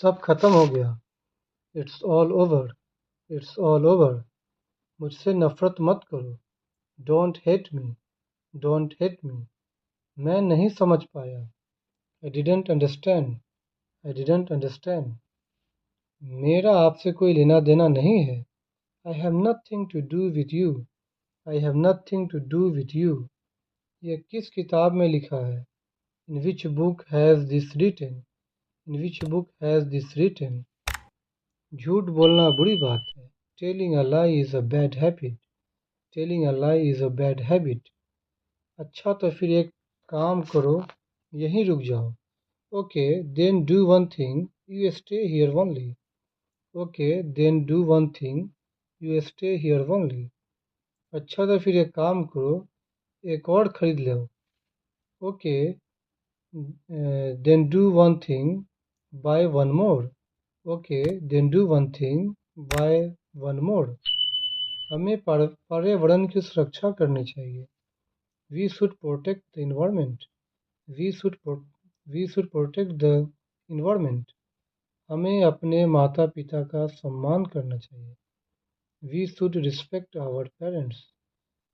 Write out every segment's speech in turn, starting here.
सब खत्म हो गया। It's all over. It's all over. मुझसे नफरत मत करो। Don't hate me. Don't hate me. मैं नहीं समझ पाया। I didn't understand. I didn't understand. मेरा आपसे कोई लेना देना नहीं है। I have nothing to do with you. I have nothing to do with you. यह किस किताब में लिखा है? In which book has this written? In which book has this written? झूठ बोलना बुरी बात है। Telling a lie is a bad habit. Telling a lie is a bad habit. अच्छा तो फिर एक काम करो, यहीं रुक जाओ। Okay then do one thing, you stay here only. Okay then do one thing, you stay here only. अच्छा तो फिर एक काम करो, एक और ख़रीद लो। Okay then do one thing, buy one more. Okay then do one thing, buy one मोर। हमें पर्यावरण की सुरक्षा करनी चाहिए। We should protect the environment. We should protect the environment. हमें अपने माता पिता का सम्मान करना चाहिए। We should respect our parents.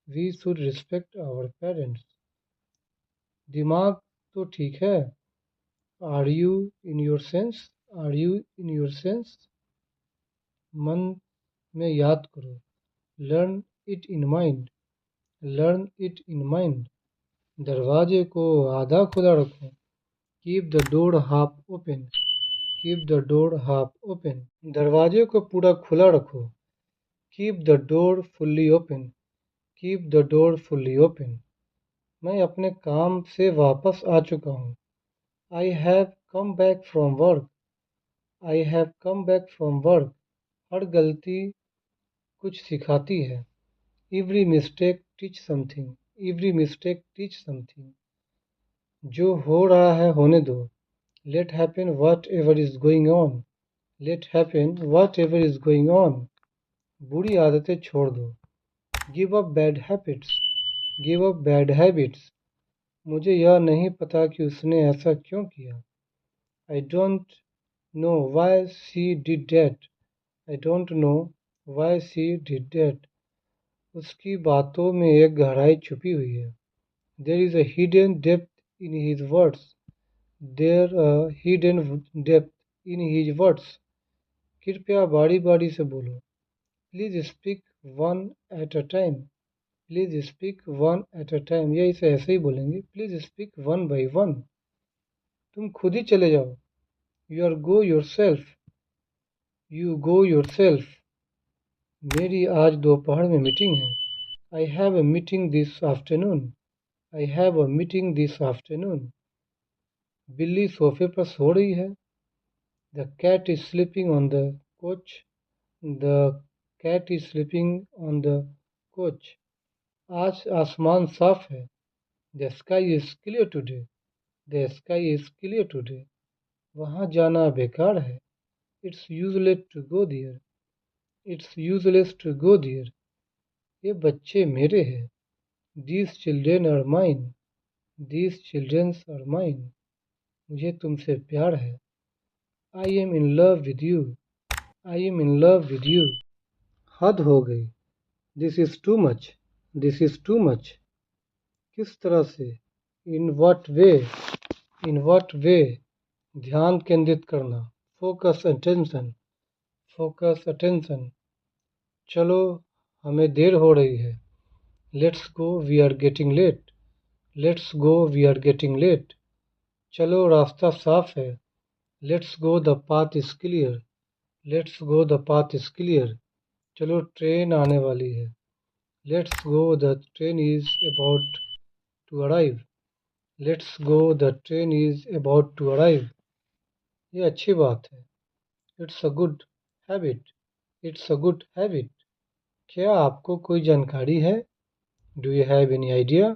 We should respect our parents. दिमाग तो ठीक है। Are you in your sense? Are you in your sense? मन में याद करो। Learn it in mind. Learn it in mind. दरवाजे को आधा खुला रखो। Keep the door half open. Keep the door half open. दरवाजे को पूरा खुला रखो। Keep the door fully open. Keep the door fully open. मैं अपने काम से वापस आ चुका हूँ। I have come back from work. I have come back from work. हर गलती कुछ सिखाती है। Every mistake teach something. Every mistake teach something. जो हो रहा है होने दो। Let happen whatever is going on. Let happen whatever is going on. बुरी आदतें छोड़ दो। Give up bad habits. Give up bad habits. मुझे यह नहीं पता कि उसने ऐसा क्यों किया। I don't know why she did that. I don't know why she did that. उसकी बातों में एक गहराई छुपी हुई है। There is a hidden depth in his words. There a hidden depth in his words. कृपया बारी बारी से बोलो। Please speak one at a time. Please speak one at a time. या इसे ऐसे ही बोलेंगे, please speak one by one. तुम खुद ही चले जाओ। You are go yourself. You go yourself. मेरी आज दोपहर में मीटिंग है। I have a meeting this afternoon. I have a meeting this afternoon. बिल्ली सोफे पर सो रही है। The cat is sleeping on the couch. The cat is sleeping on the coach. आज आसमान साफ है। The sky is clear today. The sky is clear today. वहाँ जाना बेकार है। It's useless to go there. It's useless to go there. ये बच्चे मेरे हैं। These children are mine. These childrens are mine. मुझे तुमसे प्यार है। I am in love with you. I am in love with you. हद हो गई। This is too much. This is too much. किस तरह से? In what way? In what way? ध्यान केंद्रित करना। Focus attention. Focus attention. चलो हमें देर हो रही है। Let's go we are getting late. Let's go we are getting late. चलो रास्ता साफ है। Let's go the path is clear. Let's go the path is clear. चलो ट्रेन आने वाली है। Let's go the train is about to arrive. Let's go the train is about to arrive. ये अच्छी बात है। It's a good habit. It's a good habit. क्या आपको कोई जानकारी है? Do you have any idea?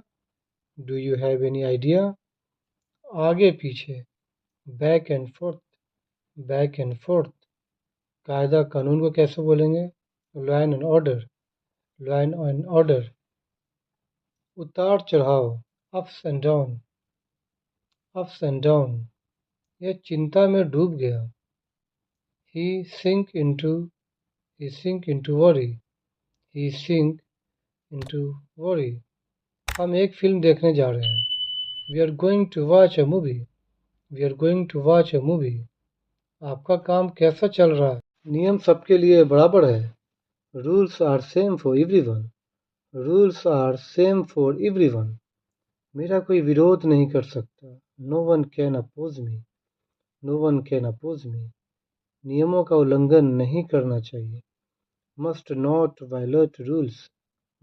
Do you have any idea? आगे पीछे। Back and fourth. Back and fourth. कायदा कानून को कैसे बोलेंगे? Law and order. Law and order. उतार चढ़ाव। Ups and down. Ups and down. यह चिंता में डूब गया। He sink into worry. He sink into worry. हम एक फिल्म देखने जा रहे हैं. We are going to watch a movie. We are going to watch a movie. आपका काम कैसा चल रहा है? नियम सबके लिए बराबर है. Rules are same for everyone. Rules are same for everyone. मेरा कोई विरोध नहीं कर सकता. No one can oppose me. No one can oppose me. नियमों का उल्लंघन नहीं करना चाहिए. Must not violate rules.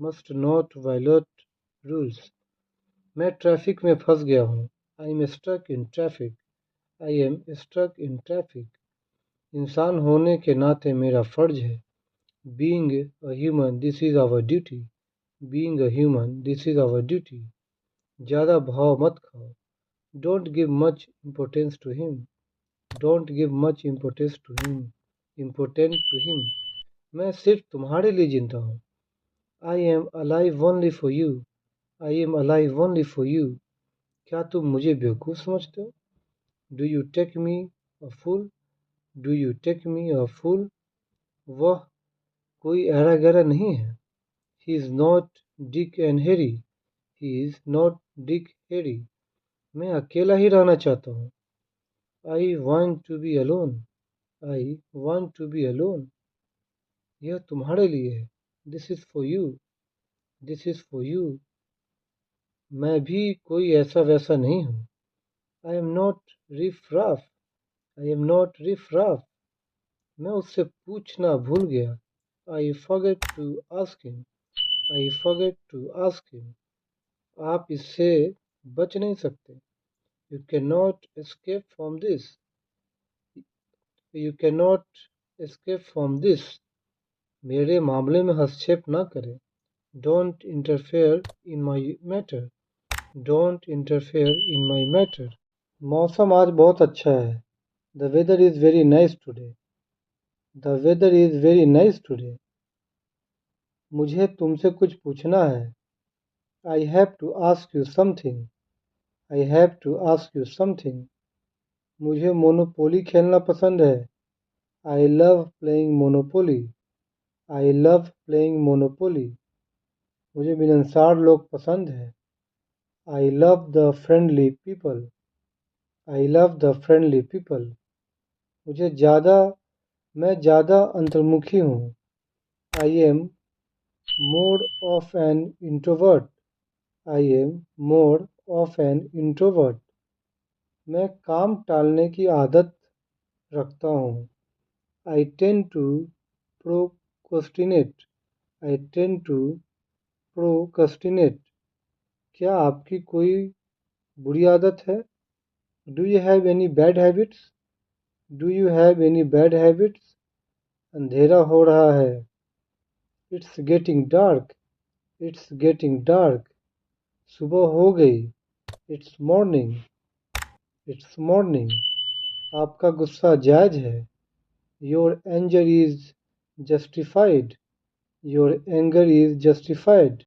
Must not violate rules. मैं ट्रैफिक में फंस गया हूँ. I am stuck in traffic. I am stuck in traffic. इंसान होने के नाते मेरा फर्ज है. Being a human, this is our duty. Being a human, this is our duty. ज़्यादा भाव मत खाओ. Don't give much importance to him. Don't give much importance to him. Important to him. मैं सिर्फ तुम्हारे लिए जिंदा हूँ. I am alive only for you. I am alive only for you. क्या तुम मुझे बेवकूफ़ समझते हो? Do you take me a fool? Do you take me a fool? वह कोई ऐरा गैरा नहीं है. He is not Dick and Harry. He is not Dick Harry. मैं अकेला ही रहना चाहता हूँ. I want to be alone. I want to be alone. यह तुम्हारे लिए है. This is for you. This is for you. मैं भी कोई ऐसा वैसा नहीं हूँ. I am not riff raff. I am not riff raff. मैं उससे पूछना भूल गया. I forget to ask him. I forget to ask him. आप इससे बच नहीं सकते. You cannot escape from this. You cannot escape from this. मेरे मामले में हस्तक्षेप न करें. Don't interfere in my matter. Don't interfere in my matter. मौसम आज बहुत अच्छा है. The weather is very nice today. The weather is very nice today. मुझे तुमसे कुछ पूछना है. I have to ask you something. I have to ask you something. मुझे मोनोपोली खेलना पसंद है. I love playing Monopoly. I love playing Monopoly. मुझे मिलनसार लोग पसंद है. I love the friendly people. I love the friendly people. मैं ज़्यादा अंतर्मुखी हूँ. I am more of an introvert. I am more of an introvert. मैं काम टालने की आदत रखता हूँ. I tend to procrastinate. I tend to procrastinate. क्या आपकी कोई बुरी आदत है? Do you have any bad habits? Do you have any bad habits? अंधेरा हो रहा है. It's getting dark. It's getting dark. सुबह हो गई. It's morning. It's morning. आपका गुस्सा जायज़ है. Your anger is justified. Your anger is justified.